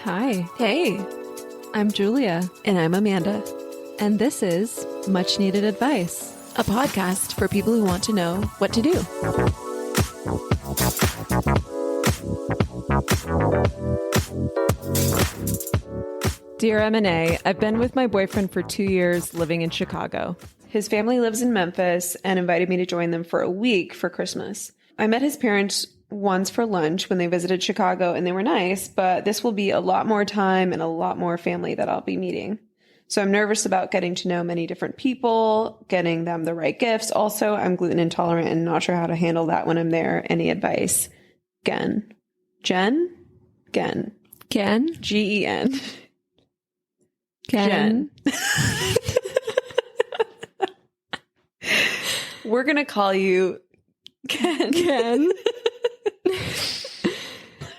Hi, Hey, I'm Julia, and I'm Amanda, and this is Much Needed Advice. a podcast for people who want to know what to do. Dear M&A, I've been with my boyfriend for 2 years living in Chicago. His family lives in Memphis and invited me to join them for a week for Christmas. I met his parents once for lunch when they visited Chicago, and they were nice, but this will be a lot more time and a lot more family that I'll be meeting. So I'm nervous about getting to know many different people, getting them the right gifts. Also, I'm gluten intolerant and not sure how to handle that when I'm there. Any advice? Gen? Gen? Gen? Gen? Gen? We're going to call you Ken. Gen?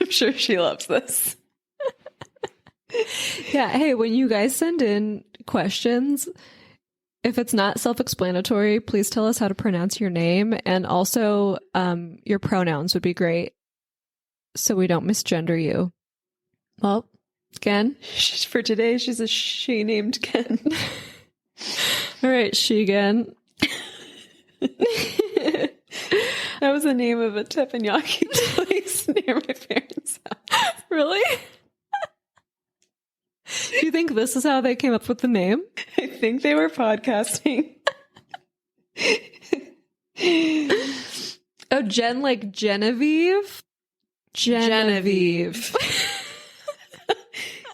I'm sure she loves this. Yeah, hey, when you guys send in questions, if it's not self-explanatory, please tell us how to pronounce your name, and also your pronouns would be great so we don't misgender you. Well, Ken? For today, she's a she named Ken. All right, she again. That was the name of a teppanyaki place near my parents' house. Really? Do you think this is how they came up with the name? I think they were podcasting. Oh, Jen, like Genevieve? Genevieve.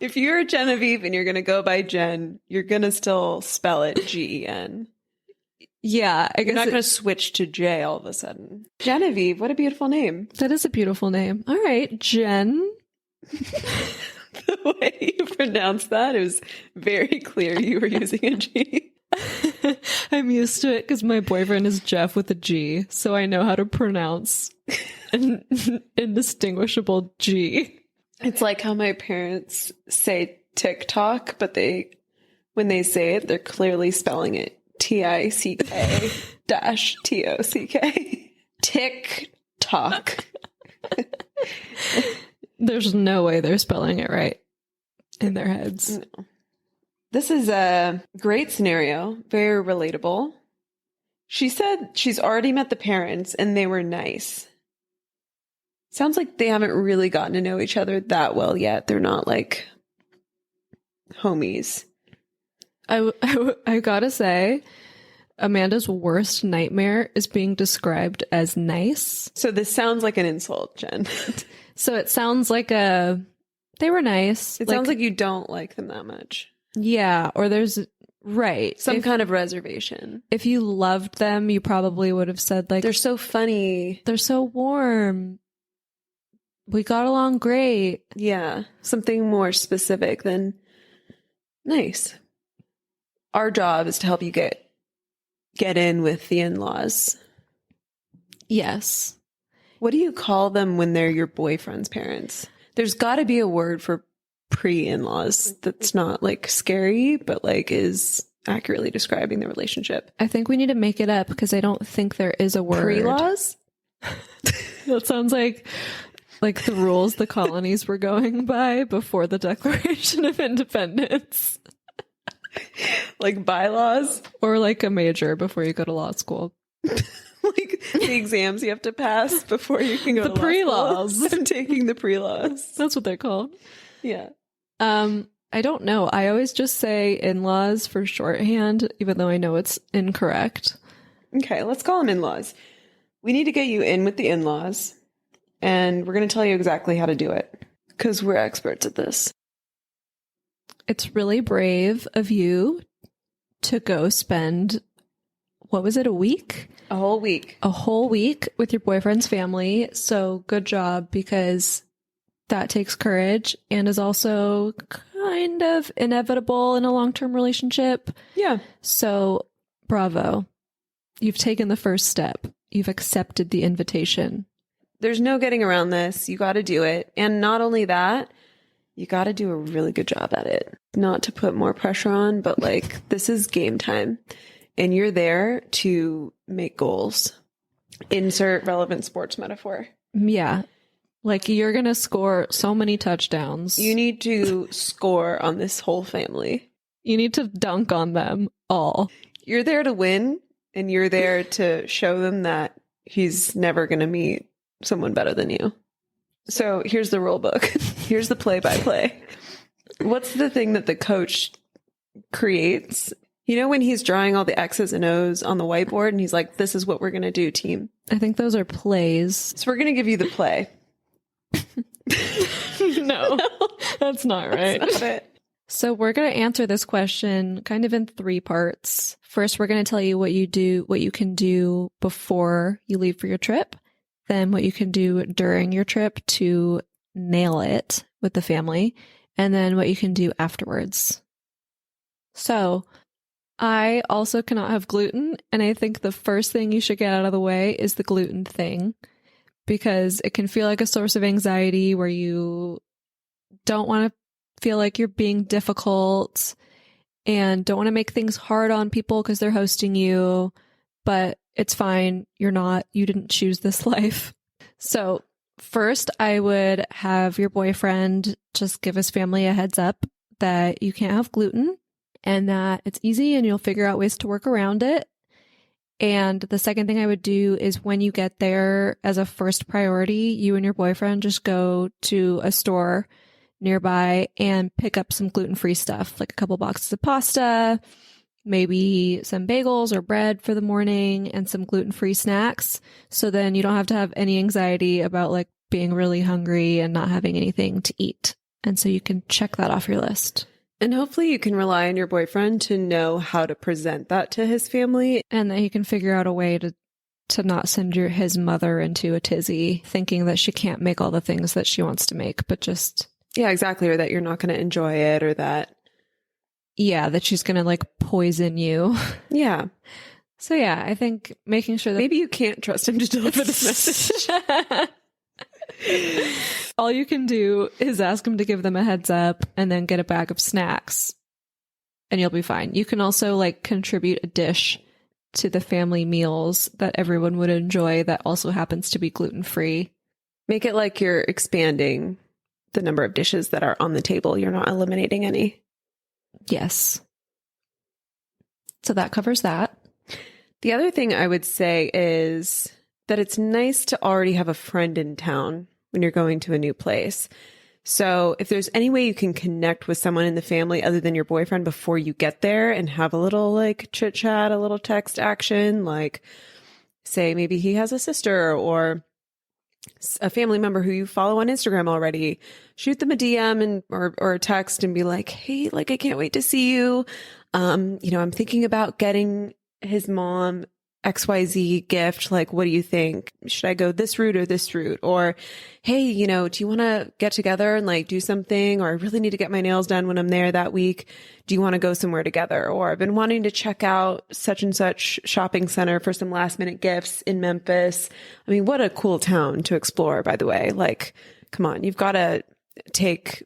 If you're Genevieve and you're going to go by Jen, you're going to still spell it Gen. Yeah, I guess You're not going to switch to J all of a sudden. Genevieve, what a beautiful name. that is a beautiful name. All right, Jen. The way you pronounced that, it was very clear you were using a G. I'm used to it because my boyfriend is Jeff with a G, so I know how to pronounce an indistinguishable G. It's like how my parents say TikTok, but when they say it, they're clearly spelling it TICK-TOCK. TikTok. There's no way they're spelling it right in their heads. No. This is a great scenario, very relatable. She said she's already met the parents and they were nice. Sounds like they haven't really gotten to know each other that well yet. They're not like homies. I gotta say, Amanda's worst nightmare is being described as nice. So this sounds like an insult, Jen. So it sounds like they were nice. It sounds like you don't like them that much. Yeah, or there's, right. Some kind of reservation. If you loved them, you probably would have said like, They're so funny. they're so warm. We got along great. Yeah. Something more specific than nice. Our job is to help you get in with the in-laws. Yes. What do you call them when they're your boyfriend's parents? There's got to be a word for pre-in-laws that's not like scary, but like is accurately describing the relationship. I think we need to make it up because I don't think there is a word. Pre-laws? That sounds like the rules the colonies were going by before the Declaration of Independence. Like bylaws? Or like a major before you go to law school. Like the exams you have to pass before you can go to law school. pre-laws. I'm taking the pre-laws. That's what they're called. Yeah. I don't know. I always just say in-laws for shorthand, even though I know it's incorrect. Okay, let's call them in-laws. We need to get you in with the in-laws, and we're going to tell you exactly how to do it because we're experts at this. It's really brave of you to go spend, what was it, a week? A whole week. A whole week with your boyfriend's family. So good job, because that takes courage and is also kind of inevitable in a long-term relationship. Yeah. So bravo. You've taken the first step. You've accepted the invitation. There's no getting around this. You got to do it. And not only that, you got to do a really good job at it. Not to put more pressure on, but like this is game time. And you're there to make goals. Insert relevant sports metaphor. Yeah. Like, you're going to score so many touchdowns. You need to score on this whole family. You need to dunk on them all. You're there to win, and you're there to show them that he's never going to meet someone better than you. So here's the rule book. Here's the play-by-play. What's the thing that the coach creates? You know when he's drawing all the X's and O's on the whiteboard and he's like, this is what we're going to do, team. I think those are plays. So we're going to give you the play. No, that's not right. That's not it. So we're going to answer this question kind of in 3 parts. First, we're going to tell you what you can do before you leave for your trip. Then what you can do during your trip to nail it with the family. And then what you can do afterwards. So I also cannot have gluten. And I think the first thing you should get out of the way is the gluten thing, because it can feel like a source of anxiety where you don't want to feel like you're being difficult and don't want to make things hard on people because they're hosting you, but it's fine. You didn't choose this life. So first, I would have your boyfriend just give his family a heads up that you can't have gluten and that it's easy and you'll figure out ways to work around it. And the second thing I would do is when you get there, as a first priority, you and your boyfriend just go to a store nearby and pick up some gluten-free stuff, like a couple boxes of pasta, maybe some bagels or bread for the morning, and some gluten-free snacks. So then you don't have to have any anxiety about like being really hungry and not having anything to eat. And so you can check that off your list. And hopefully you can rely on your boyfriend to know how to present that to his family. And that he can figure out a way to not send his mother into a tizzy thinking that she can't make all the things that she wants to make, but just... Yeah, exactly. Or that you're not going to enjoy it, or that... Yeah, that she's going to like poison you. Yeah. So yeah, I think making sure that... Maybe you can't trust him to deliver this message. All you can do is ask him to give them a heads up and then get a bag of snacks and you'll be fine. You can also like contribute a dish to the family meals that everyone would enjoy that also happens to be gluten-free. Make it like you're expanding the number of dishes that are on the table. You're not eliminating any. Yes. So that covers that. The other thing I would say is that it's nice to already have a friend in town when you're going to a new place. So if there's any way you can connect with someone in the family other than your boyfriend before you get there and have a little like chit chat, a little text action, like say maybe he has a sister or a family member who you follow on Instagram already, shoot them a DM and or a text and be like, hey, like I can't wait to see you. I'm thinking about getting his mom XYZ gift. Like, what do you think? Should I go this route or this route? Or, hey, do you want to get together and like do something? Or I really need to get my nails done when I'm there that week. Do you want to go somewhere together? Or I've been wanting to check out such and such shopping center for some last minute gifts in Memphis. I mean, what a cool town to explore, by the way. Like, come on, you've got to take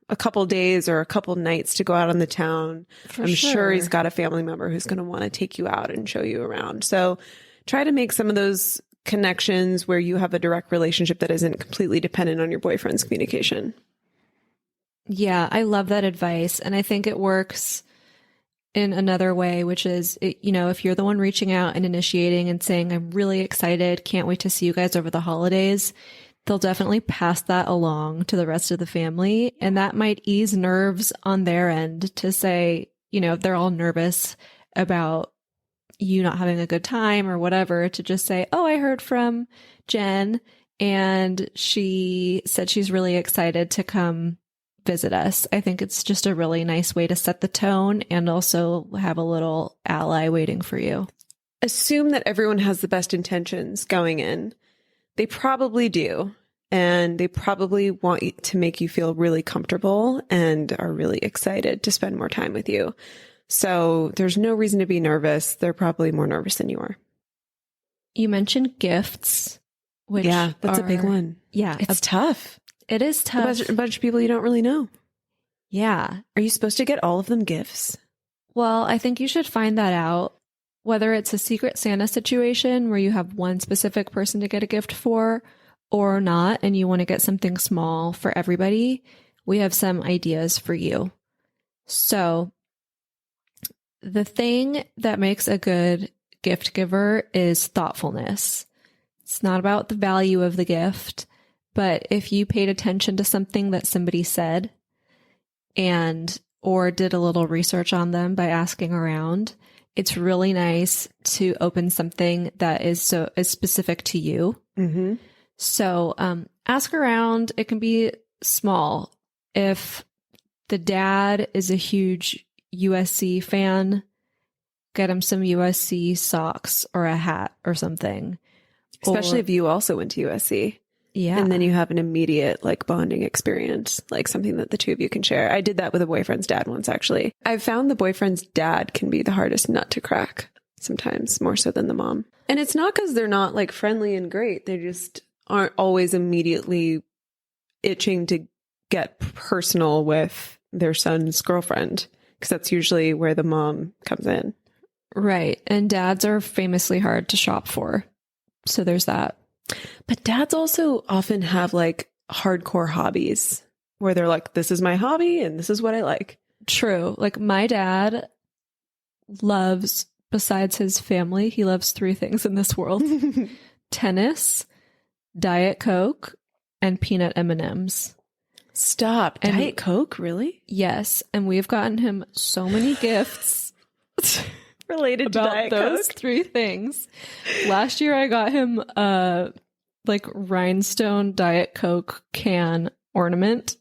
a couple days or a couple nights to go out on the town. I'm sure he's got a family member who's going to want to take you out and show you around. So try to make some of those connections where you have a direct relationship that isn't completely dependent on your boyfriend's communication. Yeah, I love that advice. And I think it works in another way, which is, if you're the one reaching out and initiating and saying, I'm really excited, can't wait to see you guys over the holidays, they'll definitely pass that along to the rest of the family. And that might ease nerves on their end to say, if they're all nervous about you not having a good time or whatever, to just say, oh, I heard from Jen and she said she's really excited to come visit us. I think it's just a really nice way to set the tone and also have a little ally waiting for you. Assume that everyone has the best intentions going in. They probably do. And they probably want to make you feel really comfortable and are really excited to spend more time with you. So there's no reason to be nervous. They're probably more nervous than you are. You mentioned gifts, which that's a big one. Yeah. It's tough. It is tough. A bunch of people you don't really know. Yeah. Are you supposed to get all of them gifts? Well, I think you should find that out. Whether it's a Secret Santa situation where you have one specific person to get a gift for, or not, and you want to get something small for everybody, we have some ideas for you. So the thing that makes a good gift giver is thoughtfulness. It's not about the value of the gift, but if you paid attention to something that somebody said and or did a little research on them by asking around, it's really nice to open something that is specific to you. Mm-hmm. So ask around. It can be small. If the dad is a huge USC fan, get him some USC socks or a hat or something. Especially if you also went to USC. Yeah. And then you have an immediate like bonding experience, like something that the two of you can share. I did that with a boyfriend's dad once, actually. I've found the boyfriend's dad can be the hardest nut to crack sometimes, more so than the mom. And it's not because they're not like friendly and great. They just aren't always immediately itching to get personal with their son's girlfriend, because that's usually where the mom comes in. Right. And dads are famously hard to shop for. So there's that. But dads also often have like hardcore hobbies where they're like, this is my hobby and this is what I like. True. Like my dad loves, besides his family, he loves 3 things in this world: tennis, Diet Coke, and peanut M&Ms. Stop. And Diet Coke? Really? Yes. And we've gotten him so many gifts Related to about Diet those Coke? 3 things. Last year I got him like rhinestone Diet Coke can ornament.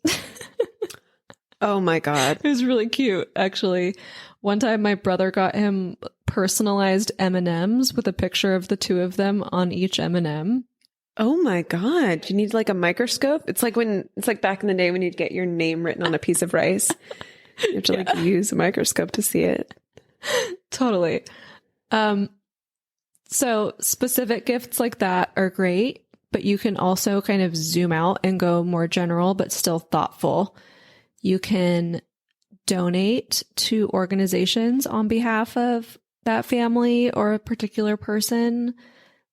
Oh my God. It was really cute, actually. One time my brother got him personalized M&Ms with a picture of the 2 of them on each M&M. Oh my God. You need like a microscope? It's like back in the day when you'd get your name written on a piece of rice. You have to like use a microscope to see it. Totally. So specific gifts like that are great, but you can also kind of zoom out and go more general, but still thoughtful. You can donate to organizations on behalf of that family or a particular person.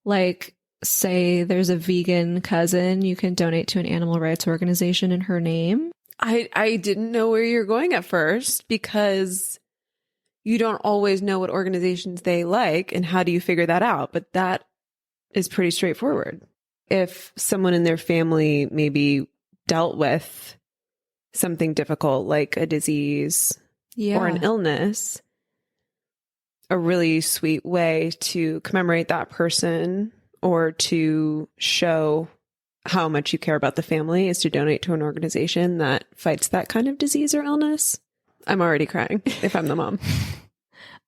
Like, say there's a vegan cousin, you can donate to an animal rights organization in her name. I didn't know where you're going at first, because you don't always know what organizations they like and how do you figure that out. But that is pretty straightforward. If someone in their family maybe dealt with something difficult like a disease or an illness, a really sweet way to commemorate that person or to show how much you care about the family is to donate to an organization that fights that kind of disease or illness. I'm already crying if I'm the mom.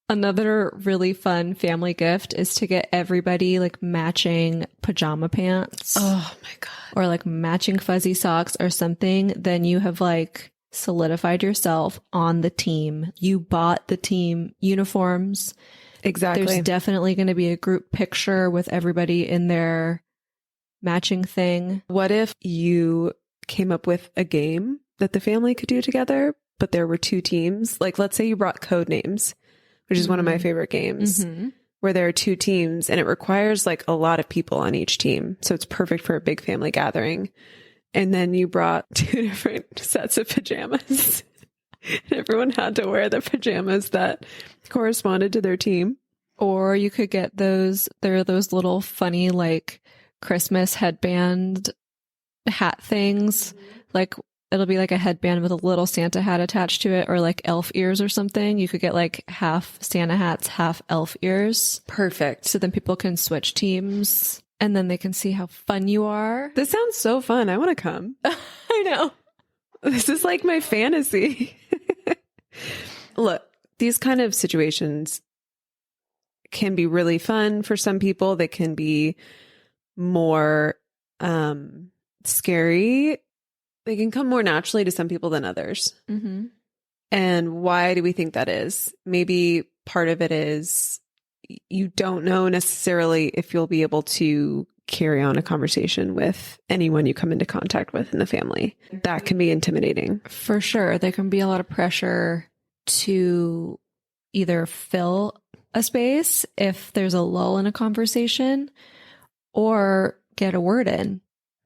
Another really fun family gift is to get everybody like matching pajama pants. Oh my God. Or like matching fuzzy socks or something. Then you have like solidified yourself on the team. You bought the team uniforms. Exactly. There's definitely going to be a group picture with everybody in their matching thing. What if you came up with a game that the family could do together, but there were 2 teams? Like, let's say you brought code names, which is one of my favorite games, where there are 2 teams and it requires like a lot of people on each team. So it's perfect for a big family gathering. And then you brought 2 different sets of pajamas and everyone had to wear the pajamas that corresponded to their team. Or you could get those little funny like Christmas headband hat things. Like it'll be like a headband with a little Santa hat attached to it, or like elf ears or something. You could get like half Santa hats, half elf ears. Perfect. So then people can switch teams and then they can see how fun you are. This sounds so fun. I want to come. I know. This is like my fantasy. Look, these kind of situations can be really fun for some people. They can be more scary. They can come more naturally to some people than others. Mm-hmm. And why do we think that is? Maybe part of it is you don't know necessarily if you'll be able to carry on a conversation with anyone you come into contact with in the family. That can be intimidating. For sure. There can be a lot of pressure to either fill a space if there's a lull in a conversation or get a word in.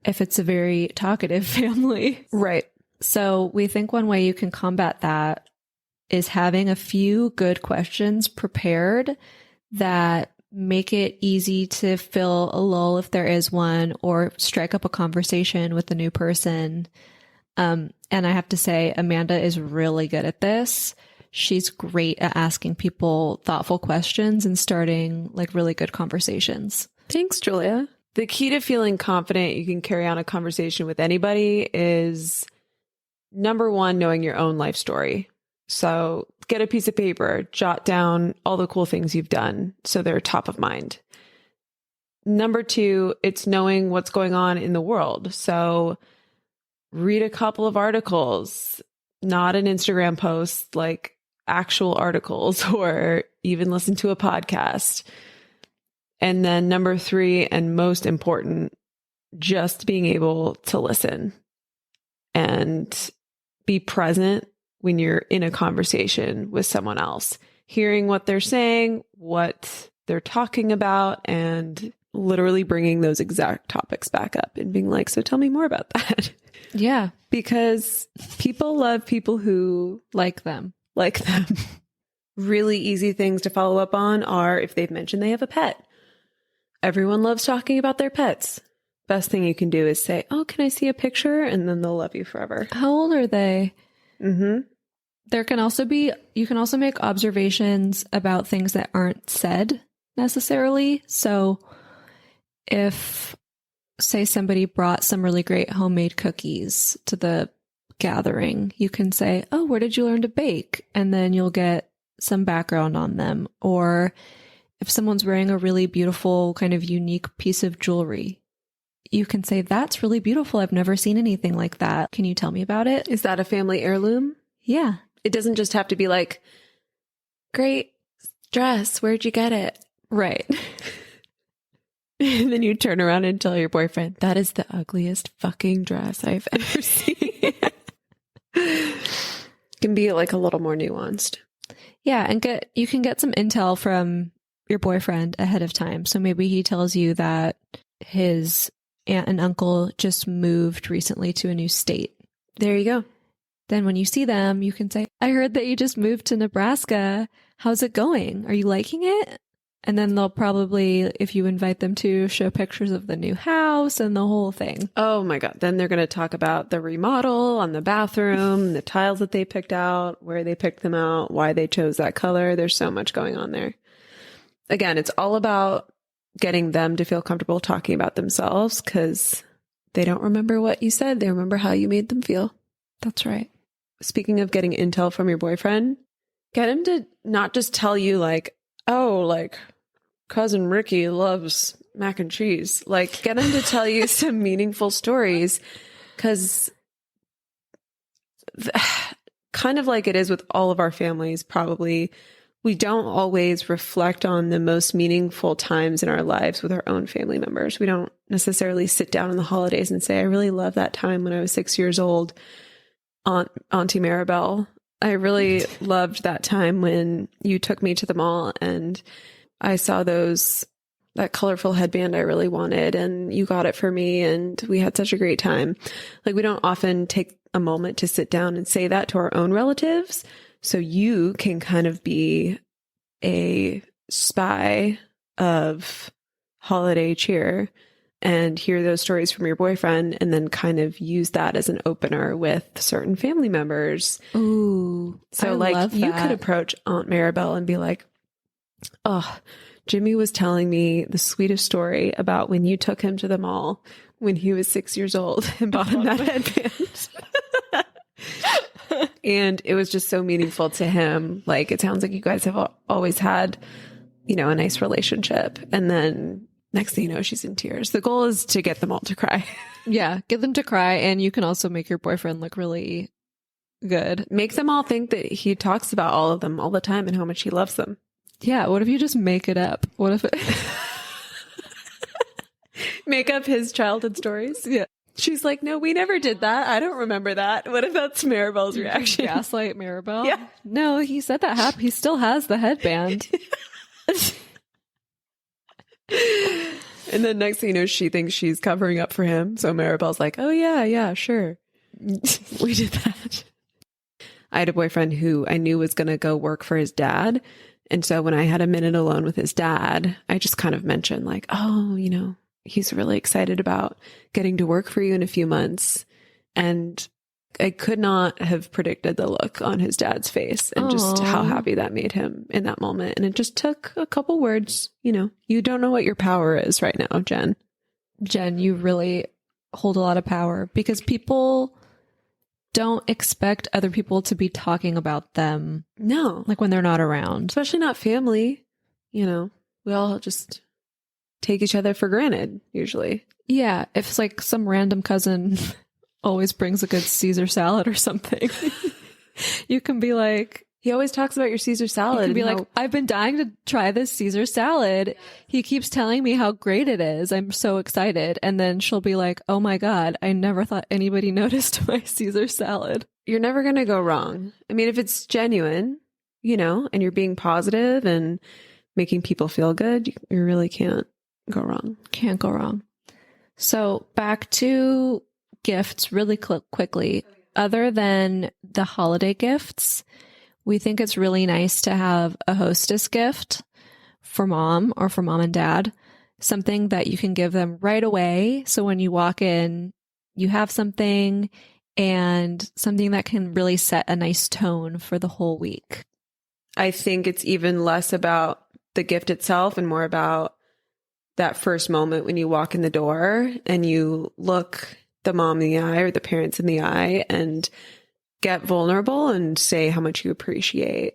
if it's a very talkative family. Right. So we think one way you can combat that is having a few good questions prepared that make it easy to fill a lull if there is one, or strike up a conversation with the new person. And I have to say, Amanda is really good at this. She's great at asking people thoughtful questions and starting like really good conversations. Thanks, Julia. The key to feeling confident you can carry on a conversation with anybody is, number one, knowing your own life story. So get a piece of paper, jot down all the cool things you've done so they're top of mind. Number two, it's knowing what's going on in the world. So read a couple of articles, not an Instagram post, like actual articles, or even listen to a podcast. And then number three, and most important, just being able to listen and be present when you're in a conversation with someone else, hearing what they're saying, what they're talking about, and literally bringing those exact topics back up and being like, so tell me more about that. Yeah. Because people love people who Like them. like them. Really easy things to follow up on are if they've mentioned they have a pet. Everyone loves talking about their pets. Best thing you can do is say, oh, can I see a picture? And then they'll love you forever. How old are they? Mm-hmm. There can also be, you can also make observations about things that aren't said necessarily. So if, say, somebody brought some really great homemade cookies to the gathering, you can say, oh, where did you learn to bake? And then you'll get some background on them. Or if someone's wearing a really beautiful kind of unique piece of jewelry, you can say, that's really beautiful. I've never seen anything like that. Can you tell me about it? Is that a family heirloom? Yeah. It doesn't just have to be like, great dress. Where'd you get it? Right. And then you turn around and tell your boyfriend, that is the ugliest fucking dress I've ever seen. Can be like a little more nuanced. Yeah. And you can get some intel from your boyfriend ahead of time. So maybe he tells you that his aunt and uncle just moved recently to a new state. There you go. Then when you see them, you can say, I heard that you just moved to Nebraska. How's it going? Are you liking it? And then they'll probably, if you invite them to, show pictures of the new house and the whole thing. Oh my God. Then they're going to talk about the remodel on the bathroom, the tiles that they picked out, where they picked them out, why they chose that color. There's so much going on there. Again, it's all about getting them to feel comfortable talking about themselves, because they don't remember what you said. They remember how you made them feel. That's right. Speaking of getting intel from your boyfriend, get him to not just tell you like, oh, like cousin Ricky loves mac and cheese. Like, get him to tell you some meaningful stories, because kind of like it is with all of our families, probably, we don't always reflect on the most meaningful times in our lives with our own family members. We don't necessarily sit down in the holidays and say, I really love that time when I was 6 years old, Auntie Maribel. I really loved that time when you took me to the mall and I saw that colorful headband I really wanted and you got it for me and we had such a great time. Like, we don't often take a moment to sit down and say that to our own relatives. So you can kind of be a spy of holiday cheer and hear those stories from your boyfriend and then kind of use that as an opener with certain family members. Ooh. So like you could approach Aunt Maribel and be like, oh, Jimmy was telling me the sweetest story about when you took him to the mall when he was 6 years old and bought him that headband. And it was just so meaningful to him. Like, it sounds like you guys have always had, a nice relationship. And then next thing you know, she's in tears. The goal is to get them all to cry. Yeah, get them to cry. And you can also make your boyfriend look really good. Make them all think that he talks about all of them all the time and how much he loves them. Yeah, what if you just make it up? What if it... Make up his childhood stories? Yeah. She's like, no, we never did that. I don't remember that. What if that's Maribel's reaction? Gaslight Maribel? Yeah. No, he said that happened. He still has the headband. And then next thing you know, she thinks she's covering up for him. So Maribel's like, oh, yeah, sure. We did that. I had a boyfriend who I knew was going to go work for his dad. And so when I had a minute alone with his dad, I just kind of mentioned like, oh, he's really excited about getting to work for you in a few months. And I could not have predicted the look on his dad's face and just how happy that made him in that moment. And it just took a couple words. You don't know what your power is right now, Jen. Jen, you really hold a lot of power because people don't expect other people to be talking about them. No. Like when they're not around. Especially not family. We all just take each other for granted, usually. Yeah. If it's like some random cousin always brings a good Caesar salad or something, you can be like, he always talks about your Caesar salad. You can be like, I've been dying to try this Caesar salad. He keeps telling me how great it is. I'm so excited. And then she'll be like, oh my God, I never thought anybody noticed my Caesar salad. You're never going to go wrong. I mean, if it's genuine, and you're being positive and making people feel good, you really can't go wrong. Can't go wrong. So back to gifts really quickly. Other than the holiday gifts, we think it's really nice to have a hostess gift for mom or for mom and dad, something that you can give them right away. So when you walk in, you have something and something that can really set a nice tone for the whole week. I think it's even less about the gift itself and more about that first moment when you walk in the door and you look the mom in the eye or the parents in the eye and get vulnerable and say how much you appreciate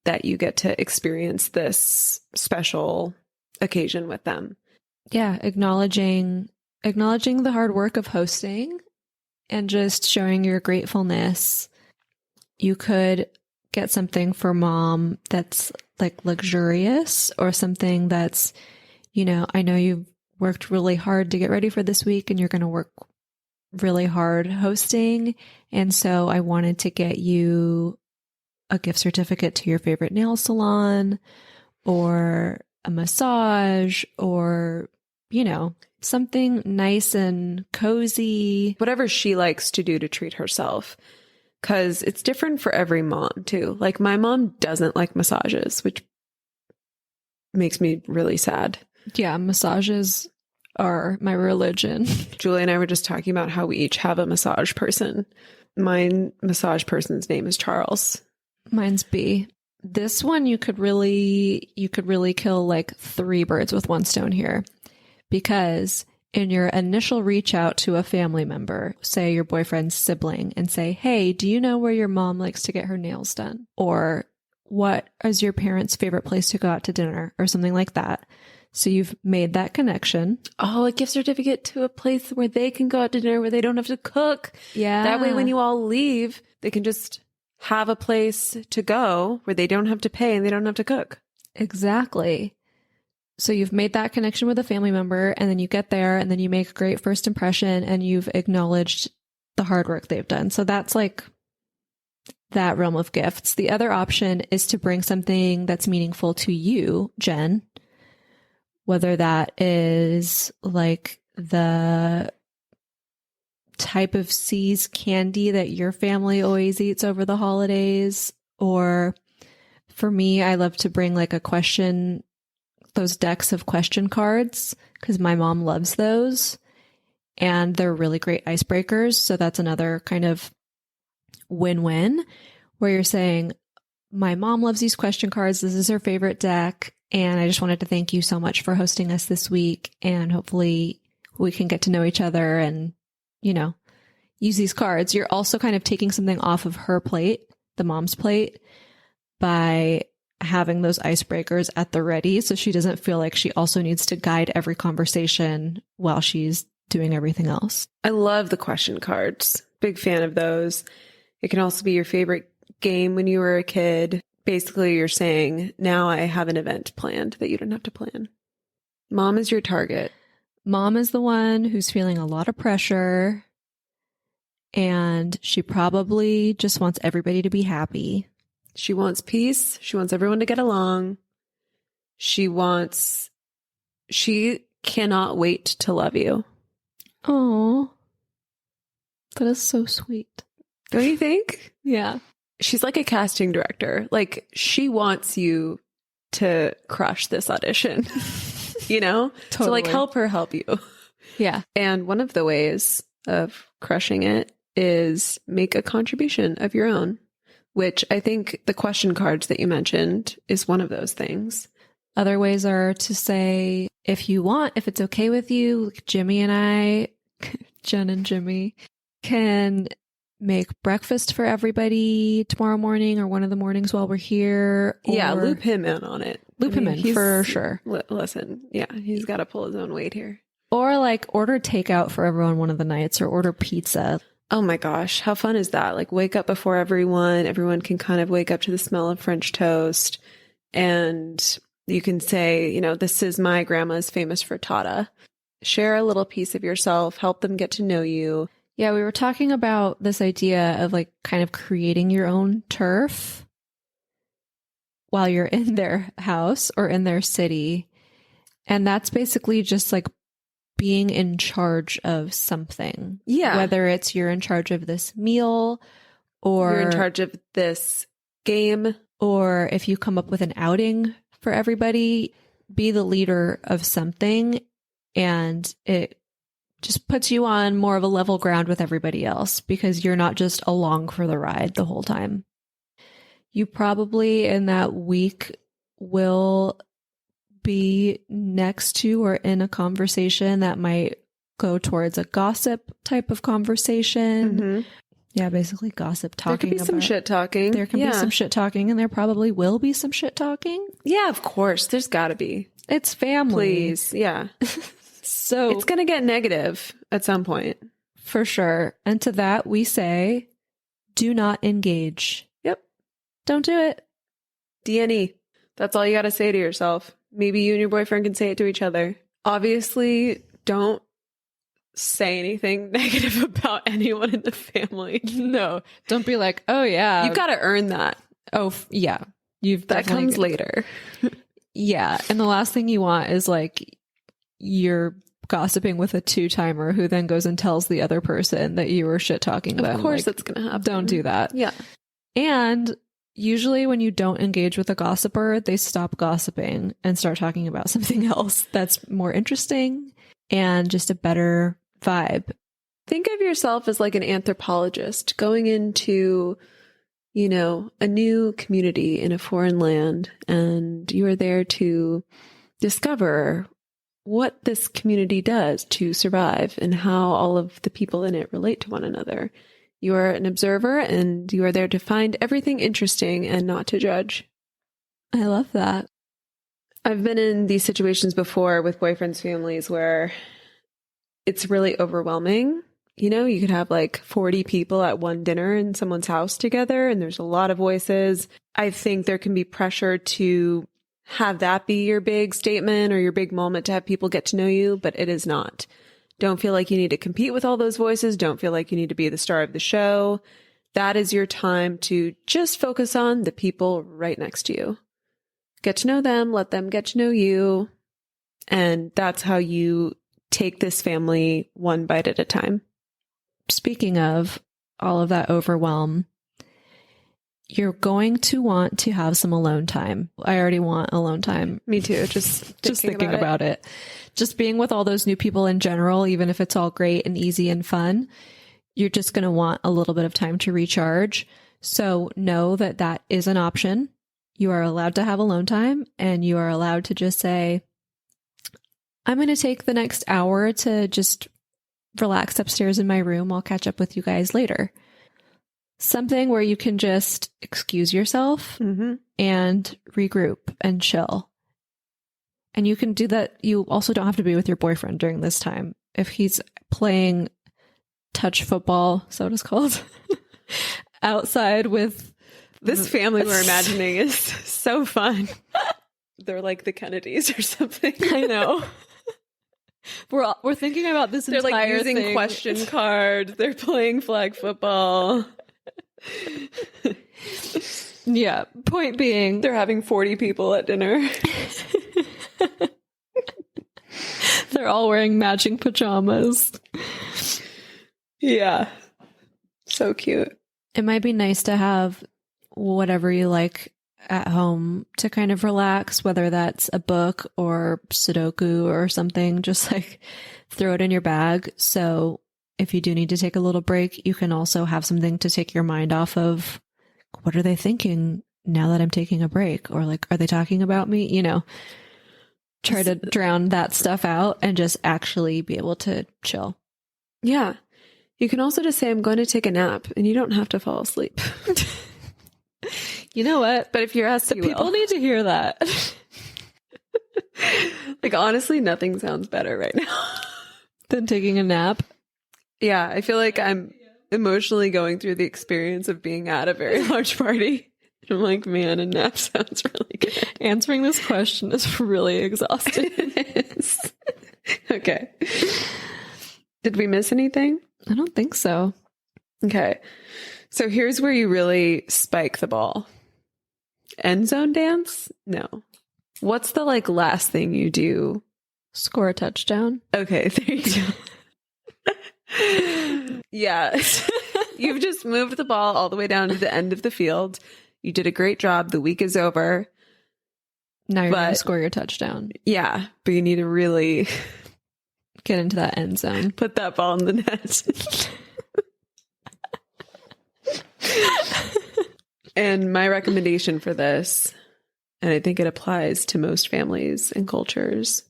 that you get to experience this special occasion with them. Yeah, acknowledging the hard work of hosting and just showing your gratefulness. You could get something for mom that's like luxurious or something that's, I know you've worked really hard to get ready for this week and you're going to work really hard hosting. And so I wanted to get you a gift certificate to your favorite nail salon or a massage or, something nice and cozy. Whatever she likes to do to treat herself. Because it's different for every mom too. Like my mom doesn't like massages, which makes me really sad. Yeah, massages are my religion. Julie and I were just talking about how we each have a massage person. My massage person's name is Charles. Mine's B. This one you could really kill like 3 birds with one stone here, because in your initial reach out to a family member, say your boyfriend's sibling, and say, hey, do you know where your mom likes to get her nails done? Or what is your parents' favorite place to go out to dinner? Or something like that. So you've made that connection. Oh, a gift certificate to a place where they can go out to dinner where they don't have to cook. Yeah. That way when you all leave, they can just have a place to go where they don't have to pay and they don't have to cook. Exactly. So you've made that connection with a family member, and then you get there and then you make a great first impression and you've acknowledged the hard work they've done. So that's like that realm of gifts. The other option is to bring something that's meaningful to you, Jen. Whether that is like the type of C's candy that your family always eats over the holidays, or for me, I love to bring like those decks of question cards because my mom loves those and they're really great icebreakers. So that's another kind of win-win where you're saying, my mom loves these question cards. This is her favorite deck. And I just wanted to thank you so much for hosting us this week. And hopefully we can get to know each other and, use these cards. You're also kind of taking something off of her plate, the mom's plate, by having those icebreakers at the ready. So she doesn't feel like she also needs to guide every conversation while she's doing everything else. I love the question cards. Big fan of those. It can also be your favorite game when you were a kid. Basically, you're saying, now I have an event planned that you don't have to plan. Mom is your target. Mom is the one who's feeling a lot of pressure, and she probably just wants everybody to be happy. She wants peace. She wants everyone to get along. She cannot wait to love you. Oh, that is so sweet. Don't you think? Yeah. She's like a casting director. Like, she wants you to crush this audition, you know? Totally. So like, help her help you. Yeah. And one of the ways of crushing it is make a contribution of your own, which I think the question cards that you mentioned is one of those things. Other ways are to say, if you want, if it's okay with you, like Jimmy and I, Jen and Jimmy, can make breakfast for everybody tomorrow morning or one of the mornings while we're here. Yeah, loop him in on it. Loop him in for sure. Listen, yeah, he's got to pull his own weight here. Or like order takeout for everyone one of the nights or order pizza. Oh my gosh, how fun is that? Like, wake up before everyone. Everyone can kind of wake up to the smell of French toast. And you can say, you know, this is my grandma's famous frittata. Share a little piece of yourself. Help them get to know you. Yeah, we were talking about this idea of like kind of creating your own turf while you're in their house or in their city. And that's basically just like being in charge of something. Yeah. Whether it's you're in charge of this meal or you're in charge of this game. Or if you come up with an outing for everybody, be the leader of something. And it just puts you on more of a level ground with everybody else because you're not just along for the ride the whole time. You probably in that week will be next to or in a conversation that might go towards a gossip type of conversation. Mm-hmm. Yeah, basically gossip talking. There could be some shit talking. There can be some shit talking, and there probably will be some shit talking. Yeah, of course. There's got to be. It's family. Please. Yeah. So it's going to get negative at some point. For sure. And to that, we say, do not engage. Yep. Don't do it. DNE. That's all you got to say to yourself. Maybe you and your boyfriend can say it to each other. Obviously, don't say anything negative about anyone in the family. No. Don't be like, oh, yeah. You've got to earn that. Oh, yeah. That comes later. Yeah. And the last thing you want is like you're gossiping with a two-timer who then goes and tells the other person that you were shit talking about. Of course like, that's going to happen. Don't do that. Yeah. And usually when you don't engage with a gossiper, they stop gossiping and start talking about something else that's more interesting and just a better vibe. Think of yourself as like an anthropologist going into, you know, a new community in a foreign land, and you are there to discover what this community does to survive and how all of the people in it relate to one another. You are an observer and you are there to find everything interesting and not to judge. I love that. I've been in these situations before with boyfriends' families where it's really overwhelming. You know, you could have like 40 people at one dinner in someone's house together, and there's a lot of voices. I think there can be pressure to have that be your big statement or your big moment to have people get to know you, but it is not. Don't feel like you need to compete with all those voices. Don't feel like you need to be the star of the show. That is your time to just focus on the people right next to you. Get to know them, let them get to know you. And that's how you take this family one bite at a time. Speaking of all of that overwhelm, you're going to want to have some alone time. I already want alone time. Me too. Just thinking about it. Just being with all those new people in general, even if it's all great and easy and fun, you're just going to want a little bit of time to recharge. So know that that is an option. You are allowed to have alone time, and you are allowed to just say, I'm going to take the next hour to just relax upstairs in my room. I'll catch up with you guys later. Something where you can just excuse yourself and regroup and chill. And you can do that. You also don't have to be with your boyfriend during this time. If he's playing touch football, so it is called, outside with... This family we're imagining is so fun. They're like the Kennedys or something. I know. We're thinking about this entire thing. They're like using question cards. They're playing flag football. Yeah. Point being, they're having 40 people at dinner. They're all wearing matching pajamas. Yeah. So cute. It might be nice to have whatever you like at home to kind of relax, whether that's a book or Sudoku or something. Just like throw it in your bag. So if you do need to take a little break, you can also have something to take your mind off of what are they thinking now that I'm taking a break? Or like, are they talking about me? You know, try to drown that stuff out and just actually be able to chill. Yeah. You can also just say, I'm going to take a nap, and you don't have to fall asleep. You know what? But if you're asked, People need to hear that. Like, honestly, nothing sounds better right now than taking a nap. Yeah. I feel like I'm emotionally going through the experience of being at a very large party. I'm like, man, a nap sounds really good. Answering this question is really exhausting. It is. Okay. Did we miss anything? I don't think so. Okay. So here's where you really spike the ball. End zone dance? No. What's the like last thing you do? Score a touchdown. Okay, there you go. Yeah. You've just moved the ball all the way down to the end of the field. You did a great job. The week is over. Now you're going to score your touchdown. Yeah, but you need to really get into that end zone. Put that ball in the net. And my recommendation for this, and I think it applies to most families and cultures,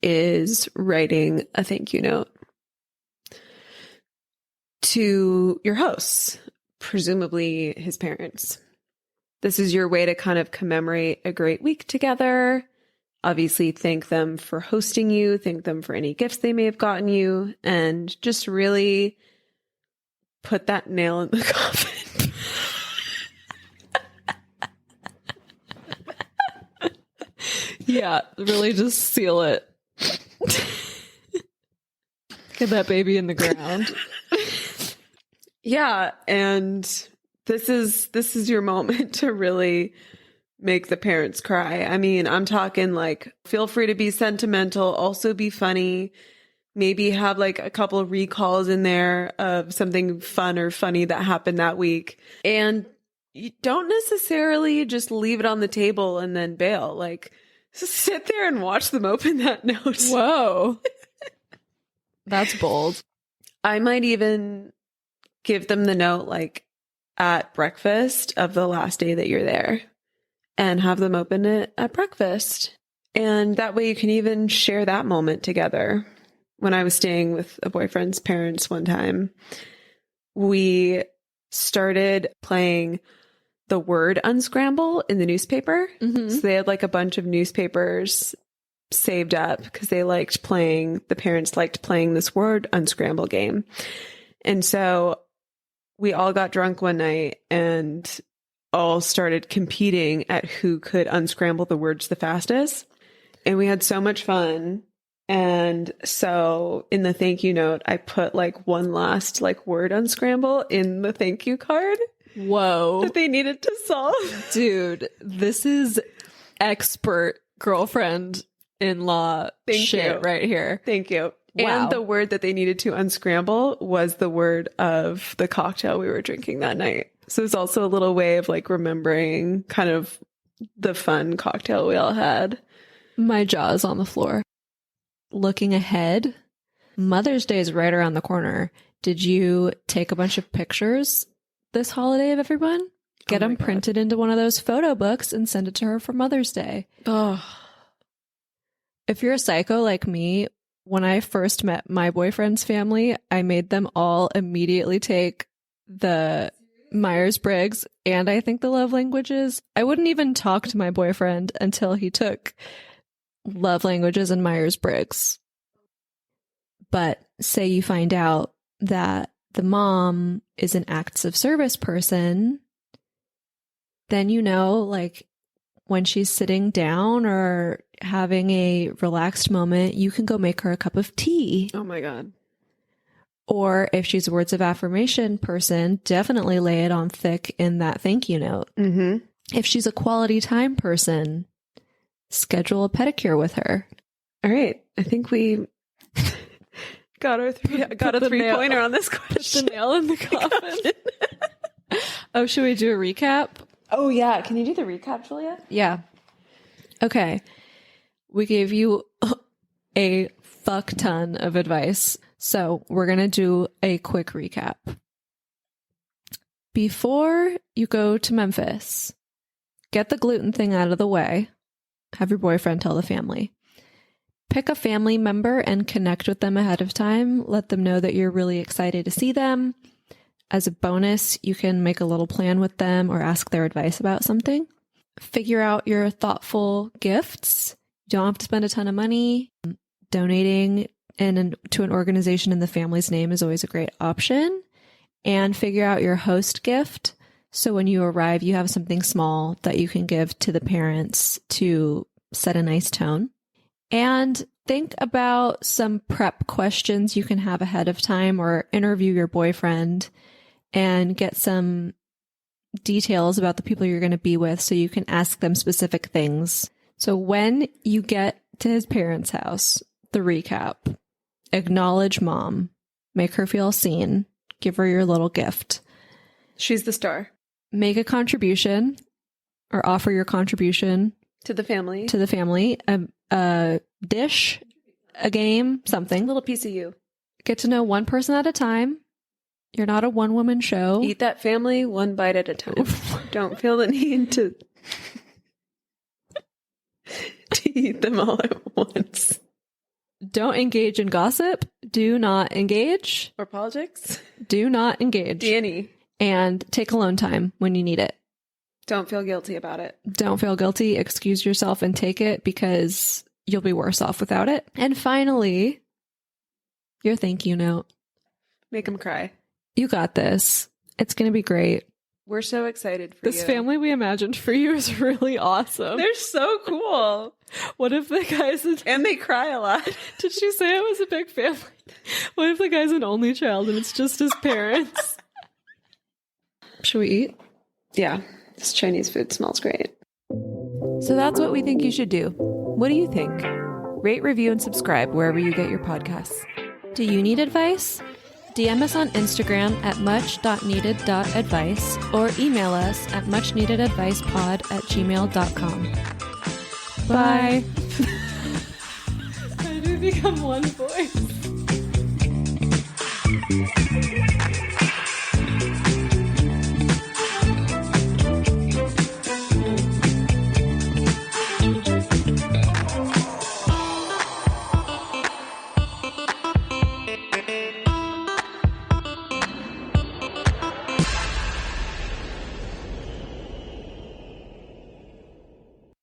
is writing a thank you note to your hosts, presumably his parents. This is your way to kind of commemorate a great week together. Obviously, thank them for hosting you, thank them for any gifts they may have gotten you, and just really put that nail in the coffin. Yeah, really just seal it. Get that baby in the ground. Yeah, and this is your moment to really make the parents cry. I mean, I'm talking like, feel free to be sentimental, also be funny. Maybe have like a couple of recalls in there of something fun or funny that happened that week. And you don't necessarily just leave it on the table and then bail. Like, just sit there and watch them open that note. Whoa. That's bold. I might even give them the note like at breakfast of the last day that you're there and have them open it at breakfast. And that way you can even share that moment together. When I was staying with a boyfriend's parents one time, we started playing the word unscramble in the newspaper. Mm-hmm. So they had like a bunch of newspapers saved up because the parents liked playing this word unscramble game. And so we all got drunk one night and all started competing at who could unscramble the words the fastest. And we had so much fun. And so in the thank you note, I put like one last like word unscramble in the thank you card. Whoa. That they needed to solve. Dude, this is expert girlfriend-in-law shit right here. Thank you. Wow. And the word that they needed to unscramble was the word of the cocktail we were drinking that night. So it's also a little way of like remembering kind of the fun cocktail we all had. My jaw is on the floor. Looking ahead, Mother's Day is right around the corner. Did you take a bunch of pictures this holiday of everyone? Get them printed into one of those photo books and send it to her for Mother's Day. Oh. If you're a psycho like me, when I first met my boyfriend's family, I made them all immediately take the Myers-Briggs and I think the love languages. I wouldn't even talk to my boyfriend until he took love languages and Myers-Briggs. But say you find out that the mom is an acts of service person, then you know, like when she's sitting down or having a relaxed moment, you can go make her a cup of tea. Oh my God. Or if she's a words of affirmation person, definitely lay it on thick in that thank you note. Mm-hmm. If she's a quality time person, schedule a pedicure with her. All right. I think we got a 3-pointer on this question. The nail in the coffin. Oh, should we do a recap? Oh, yeah. Can you do the recap, Julia? Yeah. Okay. We gave you a fuck ton of advice. So we're going to do a quick recap. Before you go to Memphis, get the gluten thing out of the way. Have your boyfriend tell the family. Pick a family member and connect with them ahead of time. Let them know that you're really excited to see them. As a bonus, you can make a little plan with them or ask their advice about something. Figure out your thoughtful gifts. You don't have to spend a ton of money. Donating to an organization in the family's name is always a great option. And figure out your host gift. So when you arrive, you have something small that you can give to the parents to set a nice tone. And think about some prep questions you can have ahead of time, or interview your boyfriend and get some details about the people you're going to be with so you can ask them specific things. So when you get to his parents' house, the recap: acknowledge mom, make her feel seen, give her your little gift. She's the star. Make a contribution or offer your contribution to the family. A dish, a game, something. A little piece of you. Get to know one person at a time. You're not a one-woman show. Eat that family one bite at a time. Don't feel the need to eat them all at once. Don't engage in gossip. Do not engage. Or politics. Do not engage. Danny. And take alone time when you need it. Don't feel guilty about it. Don't feel guilty. Excuse yourself and take it, because you'll be worse off without it. And finally, your thank you note. Make them cry. You got this. It's going to be great. We're so excited for you. This family we imagined for you is really awesome. They're so cool. What if the guy's... And they cry a lot. Did she say it was a big family? What if the guy's an only child and it's just his parents? Should we eat? Yeah. This Chinese food smells great. So that's what we think you should do. What do you think? Rate, review, and subscribe wherever you get your podcasts. Do you need advice? DM us on Instagram at much.needed.advice or email us at muchneededadvicepod@gmail.com. Bye. How do we become one voice?